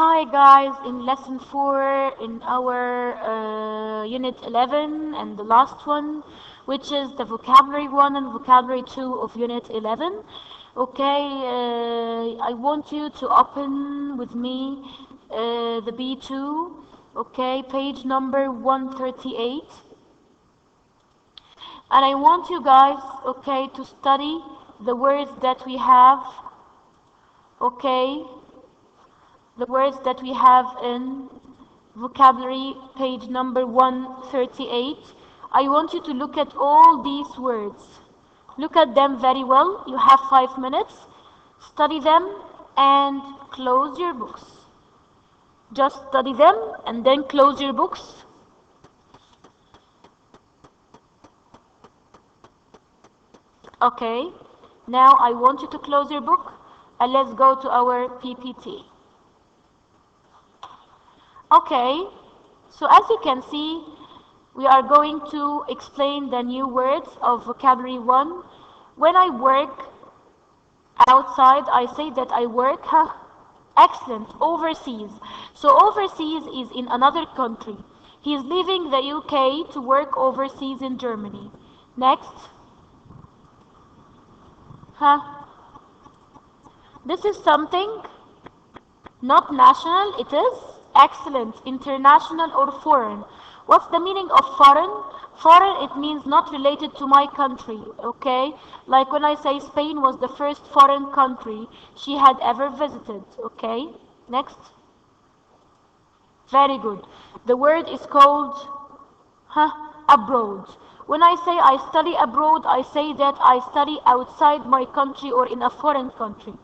Hi guys, in lesson 4 in our unit 11 and the last one, which is the vocabulary 1 and vocabulary 2 of unit 11. Okay, I want you to open with me the B2, okay, page number 138. And I want you guys, okay, to study the words that we have, okay, the words that we have in vocabulary page number 138. I want you to look at all these words. Look at them very well. You have 5 minutes. Study them and close your books. Just study them and then close your books. Okay, now I want you to close your book and let's go to our PPT. Okay, so as you can see, we are going to explain the new words of vocabulary 1. When I work outside, I say that I work, excellent, overseas. So overseas is in another country. He is leaving the UK to work overseas in Germany. Next. This is something not national, it is excellent, international or foreign. What's the meaning of foreign? Foreign, it means not related to my country, okay? Like when I say Spain was the first foreign country she had ever visited, okay? Next. Very good. The word is called abroad. When I say I study abroad, I say that I study outside my country or in a foreign country.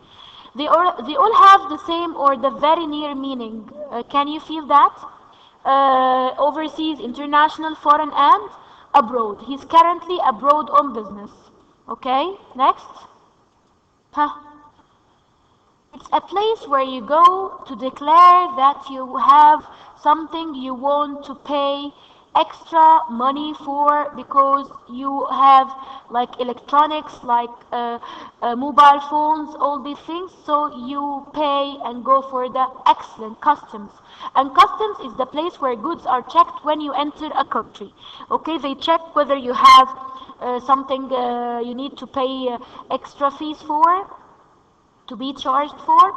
They all have the same or the very near meaning. Can you feel that? Overseas, international, foreign, and abroad. He's currently abroad on business. Okay, next. It's a place where you go to declare that you have something you want to pay extra money for because you have like electronics, like mobile phones, all these things, so you pay and go for the excellent customs. And customs is the place where goods are checked when you enter a country. Okay, they check whether you have something you need to pay extra fees for, to be charged for,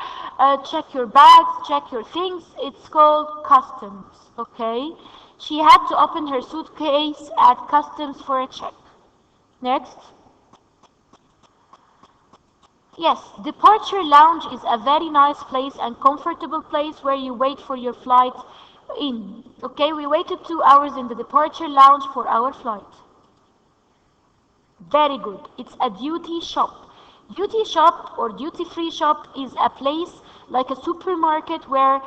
check your bags, check your things. It's called customs. Okay, she had to open her suitcase at customs for a check. Next. Yes, departure lounge is a very nice place and comfortable place where you wait for your flight in. Okay, we waited 2 hours in the departure lounge for our flight. Very good. It's a duty shop. Duty shop or duty-free shop is a place like a supermarket where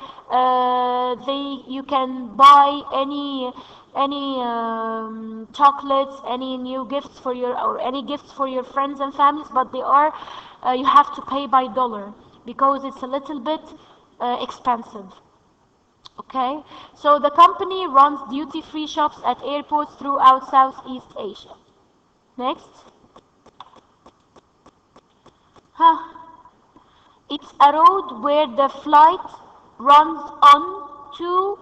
you can buy any chocolates, any new gifts for any gifts for your friends and families, but they are you have to pay by dollar because it's a little bit expensive. Okay, so the company runs duty-free shops at airports throughout Southeast Asia. Next. It's a road where the flight runs on to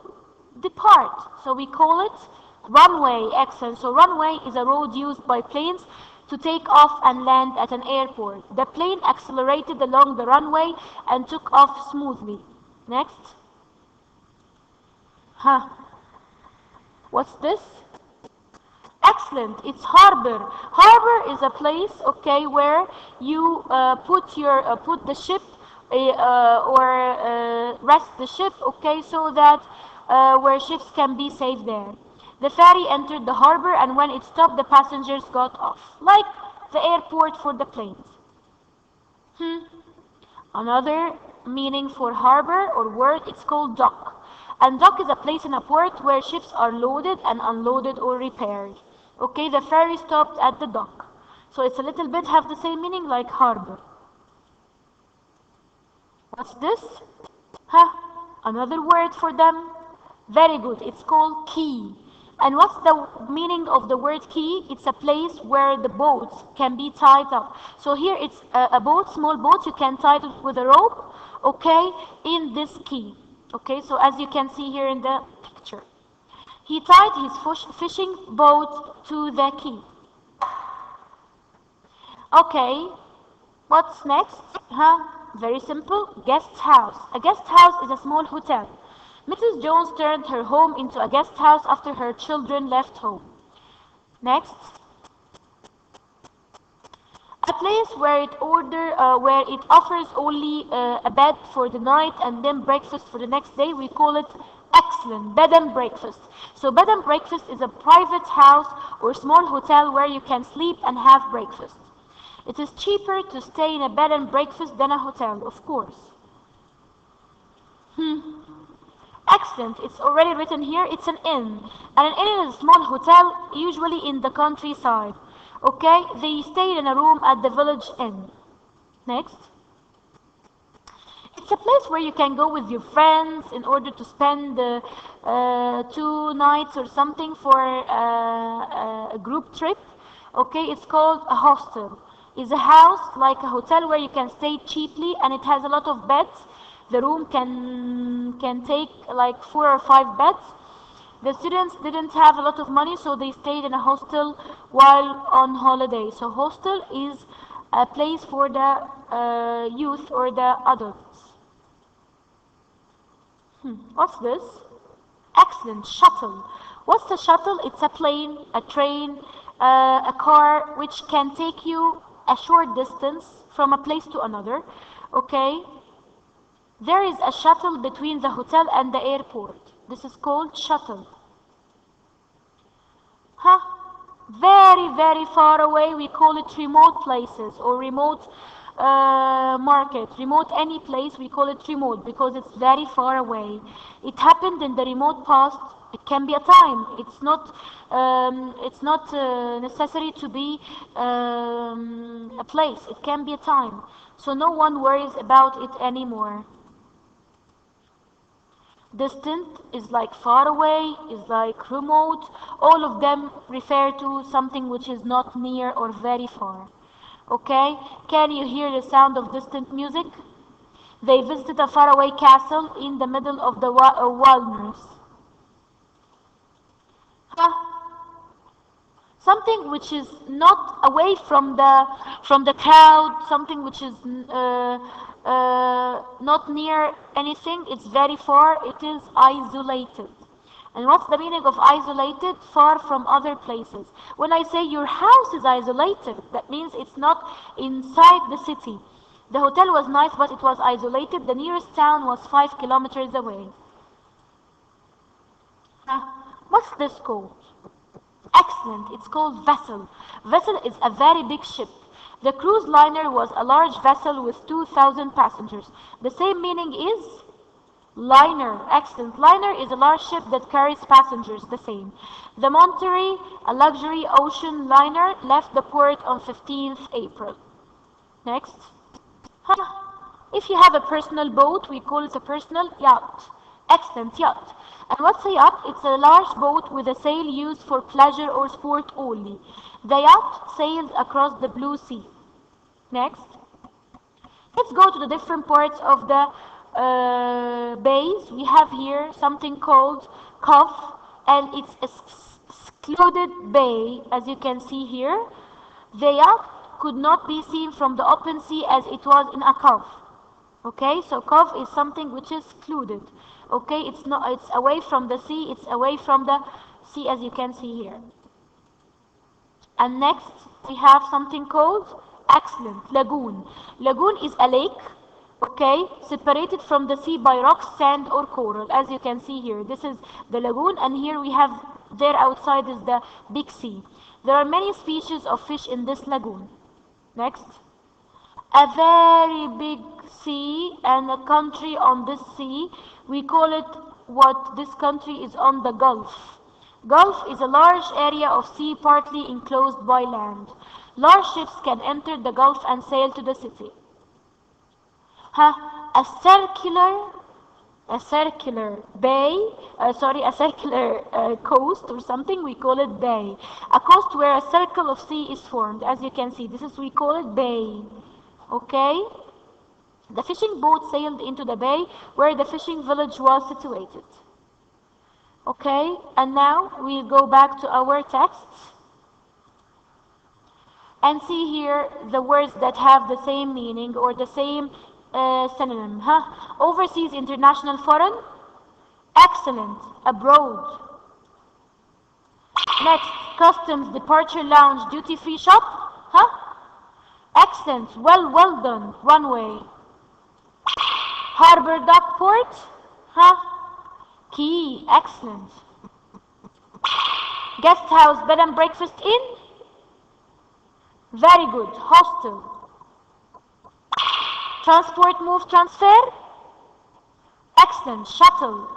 depart. So we call it runway. Excellent. So runway is a road used by planes to take off and land at an airport. The plane accelerated along the runway and took off smoothly. Next. What's this? Excellent. It's harbour. Harbour is a place, okay, where you put the ship or rest the ship, okay, so that where ships can be safe there. The ferry entered the harbour, and when it stopped, the passengers got off, like the airport for the planes. Another meaning for harbour or word, it's called dock. And dock is a place in a port where ships are loaded and unloaded or repaired. Okay, the ferry stopped at the dock. So it's a little bit have the same meaning like harbour. What's this? Another word for them. Very good. It's called quay. And what's the meaning of the word quay? It's a place where the boats can be tied up. So here it's a boat, small boat, you can tie it with a rope, okay, in this quay. Okay, so as you can see here in the picture, he tied his fishing boat to the quay. Okay, what's next? Very simple. Guest house. A guest house is a small hotel. Mrs. Jones turned her home into a guest house after her children left home. Next, a place where it offers only a bed for the night and then breakfast for the next day. We call it excellent bed and breakfast. So bed and breakfast is a private house or small hotel where you can sleep and have breakfast. It is cheaper to stay in a bed and breakfast than a hotel, of course. Excellent. It's already written here. It's an inn. And an inn is a small hotel, usually in the countryside. Okay? They stayed in a room at the village inn. Next. It's a place where you can go with your friends in order to spend 2 nights or something for a group trip. Okay? It's called a hostel. It's a house like a hotel where you can stay cheaply and it has a lot of beds. The room can take like 4 or 5 beds. The students didn't have a lot of money, so they stayed in a hostel while on holiday. So hostel is a place for the youth or the adults. What's this? Excellent. Shuttle. What's the shuttle? It's a plane, a train, a car which can take you a short distance from a place to another. Okay? There is a shuttle between the hotel and the airport. This is called shuttle. Very, very far away, we call it remote places or remote market. Remote any place, we call it remote because it's very far away. It happened in the remote past. It can be a time. It's not necessary to be a place. It can be a time. So no one worries about it anymore. Distant is like far away, is like remote. All of them refer to something which is not near or very far. Okay? Can you hear the sound of distant music? They visited a faraway castle in the middle of the wilderness. Something which is not away from the crowd, something which is not near anything, it's very far, it is isolated. And what's the meaning of isolated? Far from other places. When I say your house is isolated, that means it's not inside the city. The hotel was nice, but it was isolated. The nearest town was 5 kilometers away. What's this called? Excellent. It's called vessel. Vessel is a very big ship. The cruise liner was a large vessel with 2,000 passengers. The same meaning is liner. Excellent. Liner is a large ship that carries passengers. The same. The Monterey, a luxury ocean liner, left the port on 15th April. Next. If you have a personal boat, we call it a personal yacht. Excellent. Yacht. And what's a yacht? It's a large boat with a sail used for pleasure or sport only. The yacht sails across the blue sea. Next. Let's go to the different parts of the bays. We have here something called cove, and it's a secluded bay, as you can see here. The yacht could not be seen from the open sea as it was in a cove. Okay, so cove is something which is secluded. Okay, it's away from the sea, it's away from the sea, as you can see here. And next we have something called excellent lagoon. Lagoon is a lake, okay, separated from the sea by rocks, sand or coral, as you can see here. This is the lagoon, and here we have, there outside is the big sea. There are many species of fish in this lagoon. Next. A very big sea and a country on this sea. We call it what this country is on the Gulf. Gulf is a large area of sea partly enclosed by land. Large ships can enter the Gulf and sail to the city. A circular bay, a circular coast or something, we call it bay. A coast where a circle of sea is formed, as you can see. This is, we call it bay. Okay? The fishing boat sailed into the bay where the fishing village was situated. Okay, and now we go back to our texts and see here the words that have the same meaning or the same synonym. Overseas, international, foreign. Excellent, abroad. Next, customs, departure, lounge, duty free shop. Excellent, well done, runway. Harbour, dock, port. Quay, excellent. Guest house, bed and breakfast, inn. Very good, hostel. Transport, move, transfer. Excellent, shuttle.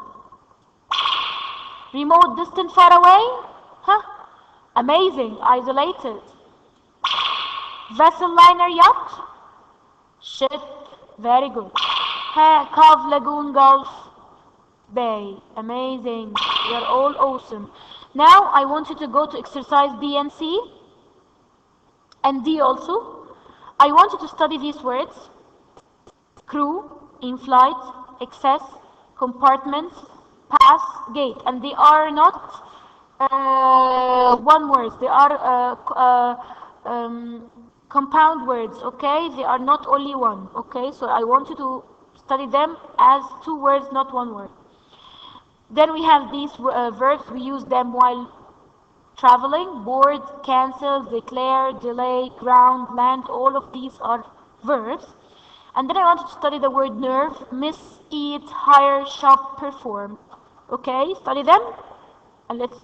Remote, distant, far away. Amazing, isolated. Vessel, liner, yacht. Ship, very good. Cove, lagoon, gulf, bay. Amazing, you're all awesome. Now I want you to go to exercise B and C and D also. I want you to study these words: crew, in flight, excess, compartment, pass, gate. And they are not one words, they are compound words, okay? They are not only one, okay? So I want you to study them as two words, not one word. Then we have these verbs, we use them while traveling: board, cancel, declare, delay, ground, land. All of these are verbs. And then I want you to study the word nerve: miss, eat, hire, shop, perform. Okay, study them. And let's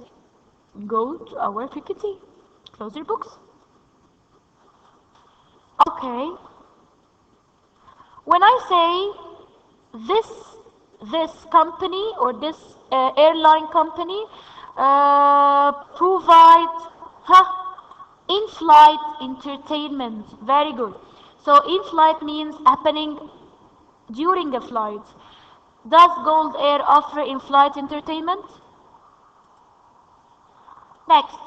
go to our PPT. Close your books. Okay. When I say this company or this airline company provide in-flight entertainment. Very good. So in-flight means happening during a flight. Does Gold Air offer in-flight entertainment? Next.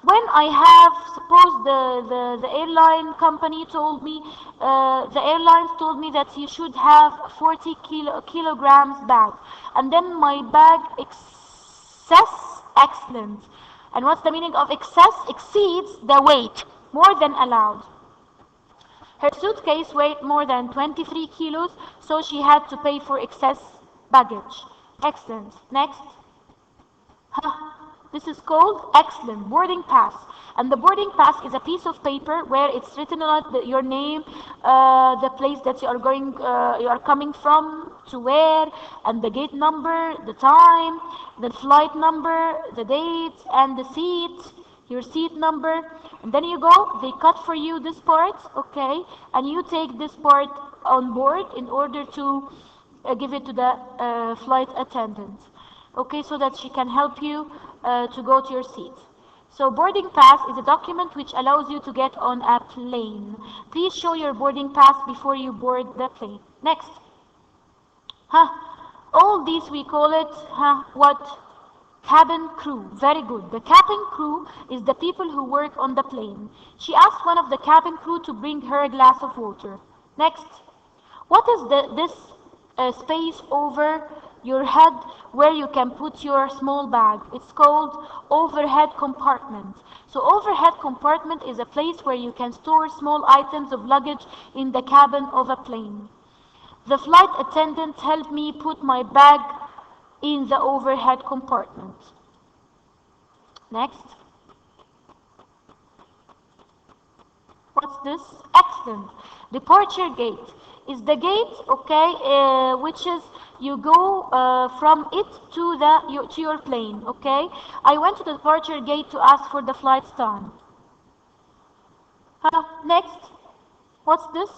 When I have, suppose the airline company told me, the airlines told me that you should have 40 kilograms bag, and then my bag excess, excellent. And what's the meaning of excess? Exceeds the weight, more than allowed. Her suitcase weighed more than 23 kilos, so she had to pay for excess baggage. Excellent. Next. This is called excellent boarding pass. And the boarding pass is a piece of paper where it's written on it your name, the place that you are coming from, to where, and the gate number, the time, the flight number, the date, and the seat, your seat number. And then you go, they cut for you this part, okay, and you take this part on board in order to give it to the flight attendant, okay, so that she can help you to go to your seat. So boarding pass is a document which allows you to get on a plane. Please show your boarding pass before you board the plane. Next. All these we call it what? Cabin crew. Very good. The cabin crew is the people who work on the plane. She asked one of the cabin crew to bring her a glass of water. Next. What is this space over your head where you can put your small bag? It's called overhead compartment. So overhead compartment is a place where you can store small items of luggage in the cabin of a plane. The flight attendant helped me put my bag in the overhead compartment. Next. What's this? Excellent. Departure gate is the gate, okay, which is you go from it to your plane, okay? I went to the departure gate to ask for the flight's time. Next. What's this?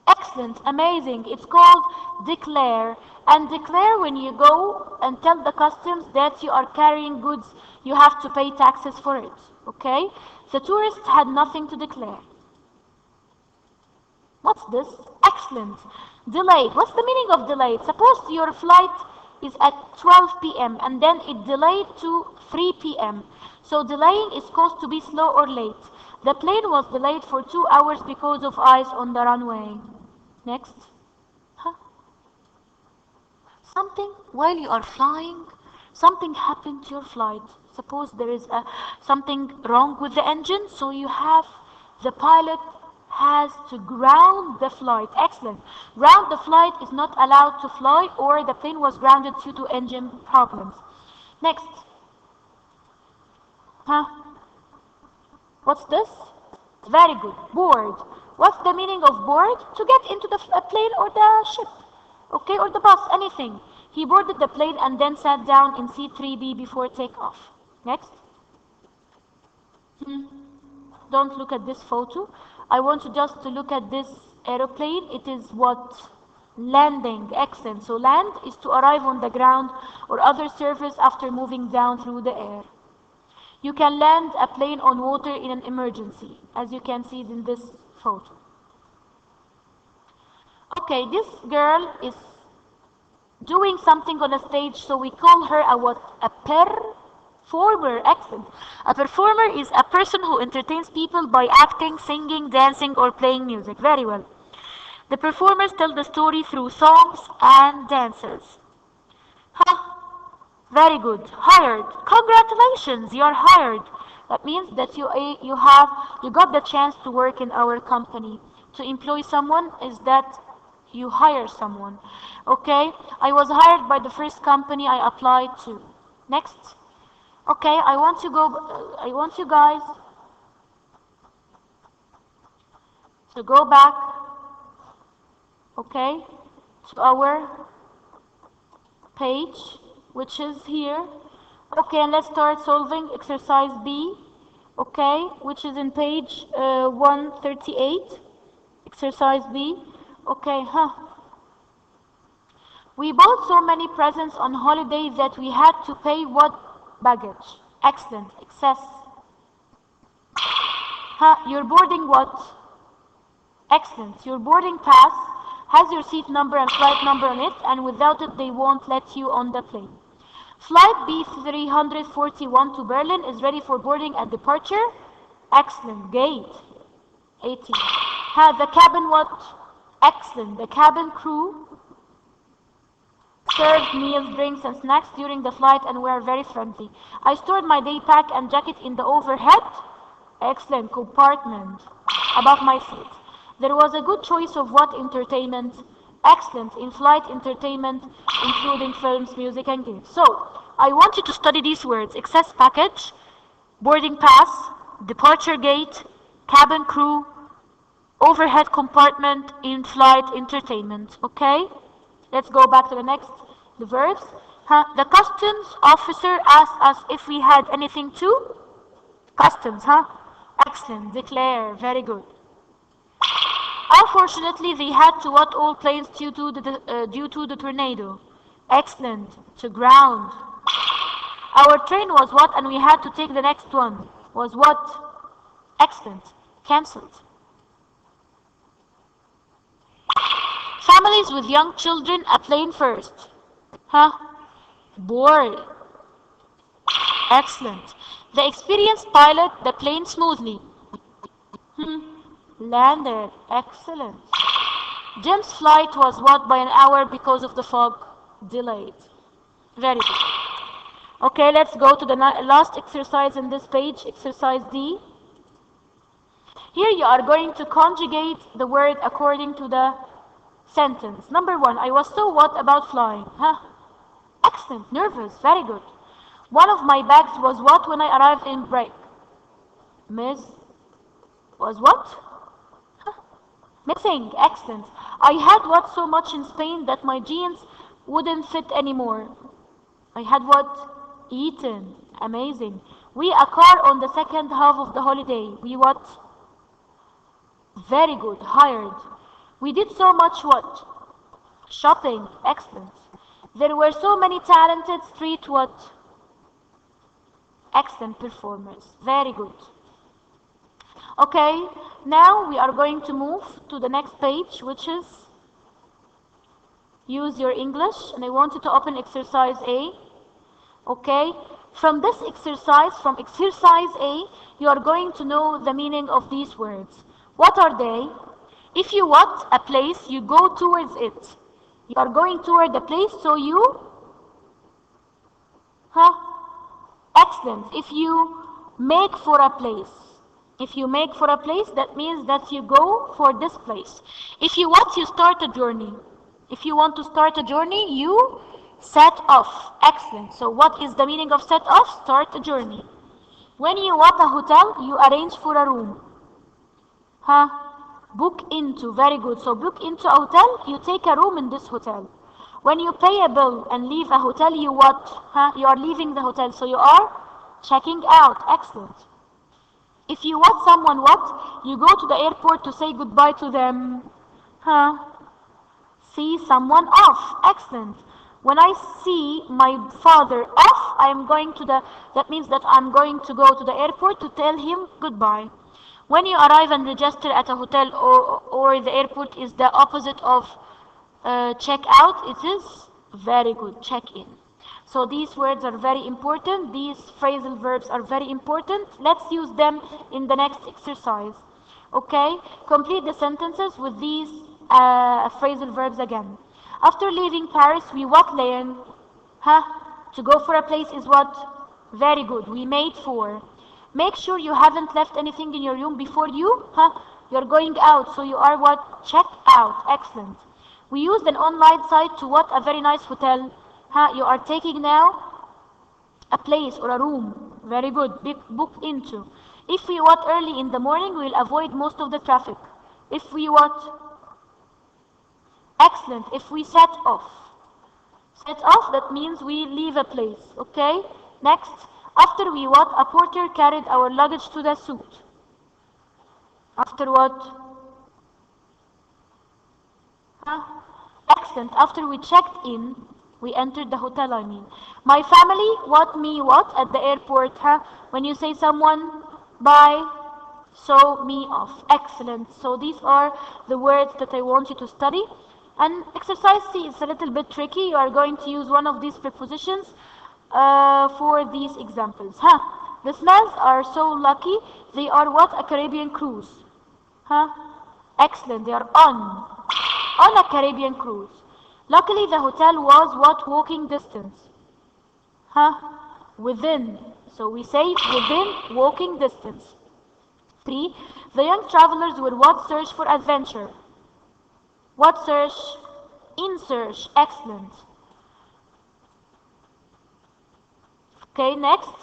Excellent, amazing. It's called declare. And declare when you go and tell the customs that you are carrying goods, you have to pay taxes for it, okay? The tourist had nothing to declare. What's this? Excellent. Delayed. What's the meaning of delayed? Suppose your flight is at 12 p.m. and then it delayed to 3 p.m. So delaying is caused to be slow or late. The plane was delayed for 2 hours because of ice on the runway. Next. Huh? Something while you are flying, something happened to your flight. Suppose there is something wrong with the engine, so the pilot has to ground the flight. Excellent. Ground the flight is not allowed to fly, or the plane was grounded due to engine problems. Next. Huh? What's this? Very good. Board. What's the meaning of board? To get into the plane or the ship. Okay, or the bus, anything. He boarded the plane and then sat down in seat 3B before takeoff. Next. Don't look at this photo. I want you just to look at this aeroplane. It is what? Landing. Excellent. So land is to arrive on the ground or other surface after moving down through the air. You can land a plane on water in an emergency, as you can see in this photo. Okay, this girl is doing something on a stage, so we call her a what? A performer. Excellent. A performer is a person who entertains people by acting, singing, dancing, or playing music. Very well. The performers tell the story through songs and dances. Huh? Very good. Hired. Congratulations, you're hired. That means that you got the chance to work in our company. To employ someone is that you hire someone. Okay? I was hired by the first company I applied to. Next. Okay, I want you guys to go back, okay, to our page, which is here. Okay, and let's start solving exercise B, okay, which is in page 138. Exercise B. Okay, we bought so many presents on holiday that we had to pay what? Baggage. Excellent. Excess. Your boarding what? Excellent. Your boarding pass has your seat number and flight number on it, and without it they won't let you on the plane. Flight B341 to Berlin is ready for boarding at departure. Excellent. Gate 18. The cabin what? Excellent. The cabin crew served meals, drinks, and snacks during the flight and were very friendly. I stored my day pack and jacket in the overhead, excellent, compartment above my seat. There was a good choice of what entertainment? Excellent, in-flight entertainment, including films, music, and games. So, I want you to study these words: excess package, boarding pass, departure gate, cabin crew, overhead compartment, in-flight entertainment. Okay? Let's go back to the verbs. The customs officer asked us if we had anything to customs. Excellent. Declare. Very good. Unfortunately, they had to what? All planes due to the tornado. Excellent. To ground. Our train was what? And we had to take the next one. Was what? Excellent. Cancelled. Families with young children, a plane first. Board. Excellent. The experienced pilot, the plane smoothly. Landed. Excellent. Jim's flight was what? By an hour because of the fog. Delayed. Very good. Okay, let's go to the last exercise in this page, exercise D. Here you are going to conjugate the word according to the sentence. Number 1, I was so what about flying? Excellent, nervous, very good. One of my bags was what when I arrived in break? Miss was what? Missing, excellent. I had what so much in Spain that my jeans wouldn't fit anymore. I had what? Eaten, amazing. We a car on the second half of the holiday. We what? Very good, hired. We did so much what? Shopping. Excellent. There were so many talented street what? Excellent performers. Very good. Okay, now we are going to move to the next page, which is use your English, and I want you to open exercise A. Okay, From this exercise, from exercise A, you are going to know the meaning of these words. What are they? If you want a place, you go towards it. You are going toward the place, so you, excellent. If you make for a place, that means that you go for this place. If you want, you start a journey. If you want to start a journey, you set off. Excellent. So what is the meaning of set off? Start a journey. When you want a hotel, you arrange for a room. Book into. Very good. So book into a hotel, you take a room in this hotel. When you pay a bill and leave a hotel, you what? You are leaving the hotel, so you are checking out. Excellent. If you want someone what? You go to the airport to say goodbye to them. See someone off. Excellent. When I see my father off, I am going to that means that I'm going to go to the airport to tell him goodbye. When you arrive and register at a hotel or the airport is the opposite of check out, it is very good, check in. So these words are very important. These phrasal verbs are very important. Let's use them in the next exercise. Okay? Complete the sentences with these phrasal verbs again. After leaving Paris, we what learn? To go for a place is what? Very good. We made for. Make sure you haven't left anything in your room before you're going out. So you are what? Check out. Excellent. We used an online site to what? A very nice hotel. You are taking now a place or a room. Very good. Book into. If we what? Early in the morning, we'll avoid most of the traffic. If we what? Excellent. If we set off. Set off, that means we leave a place. Okay? Next. After we what? A porter carried our luggage to the suite. After what? Excellent. After we checked in, we entered the hotel, I mean. My family, what, me, what, at the airport, When you say someone, bye, so, me, off. Excellent. So these are the words that I want you to study. And exercise C is a little bit tricky. You are going to use one of these prepositions for these examples. The smells are so lucky. They are what? A Caribbean cruise. Excellent. They are on a Caribbean cruise. Luckily, the hotel was what? Walking distance. Within. So we say within walking distance. 3. The young travelers will what? Search for adventure. What search? In search. Excellent. Okay, next.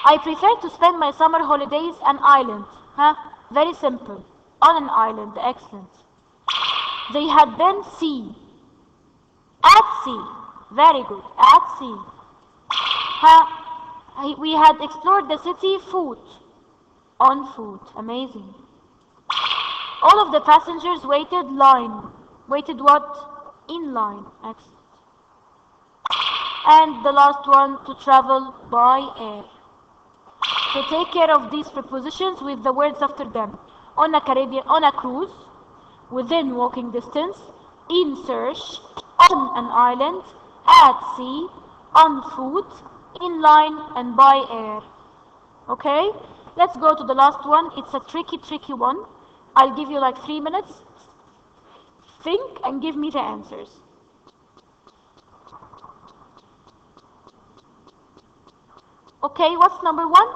I prefer to spend my summer holidays on an island. Very simple. On an island. Excellent. They had been sea. At sea. Very good. At sea. We had explored the city. Foot. On foot. Amazing. All of the passengers waited line. Waited what? In line. Excellent. And the last one, to travel by air. So take care of these prepositions with the words after them. On a cruise, within walking distance, in search, on an island, at sea, on foot, in line, and by air. Okay? Let's go to the last one. It's a tricky one. I'll give you like 3 minutes. Think and give me the answers. Okay, what's number 1?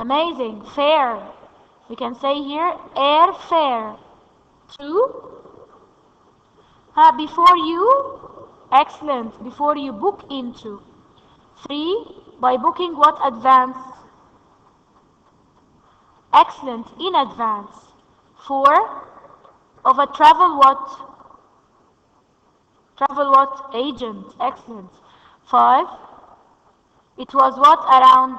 Amazing. Fare. We can say here airfare. 2. Before you. Excellent. Before you book into. 3. By booking what? Advance. Excellent. In advance. 4. Of a travel what? Travel what? Agent. Excellent. 5. It was what? Around.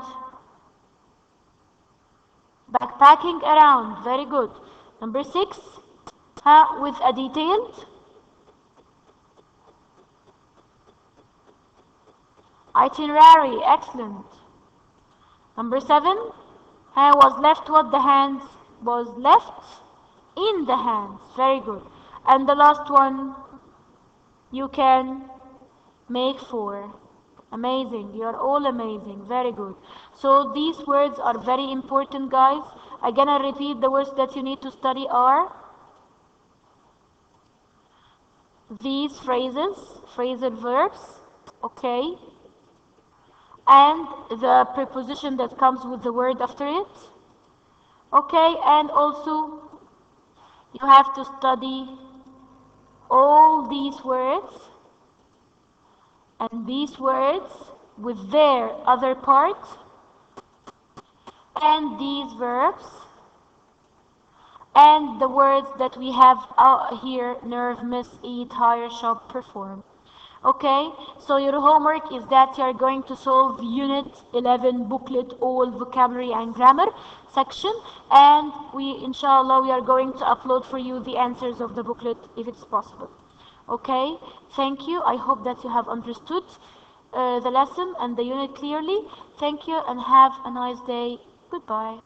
Backpacking around. Very good. Number 6. With a detailed itinerary. Excellent. Number 7. Was left what? The hands. Was left in the hands. Very good. And the last one, you can make for. Amazing. You're all amazing. Very good. So these words are very important, guys. I'm gonna repeat the words that you need to study are these phrases, phrasal verbs, okay, and the preposition that comes with the word after it, okay, and also you have to study all these words and these words with their other part and these verbs and the words that we have here: nerve, miss, eat, hire, shop, perform. Okay, so your homework is that you are going to solve Unit 11 booklet, all vocabulary and grammar section, and inshallah, we are going to upload for you the answers of the booklet if it's possible. Okay, thank you. I hope that you have understood the lesson and the unit clearly. Thank you and have a nice day. Goodbye.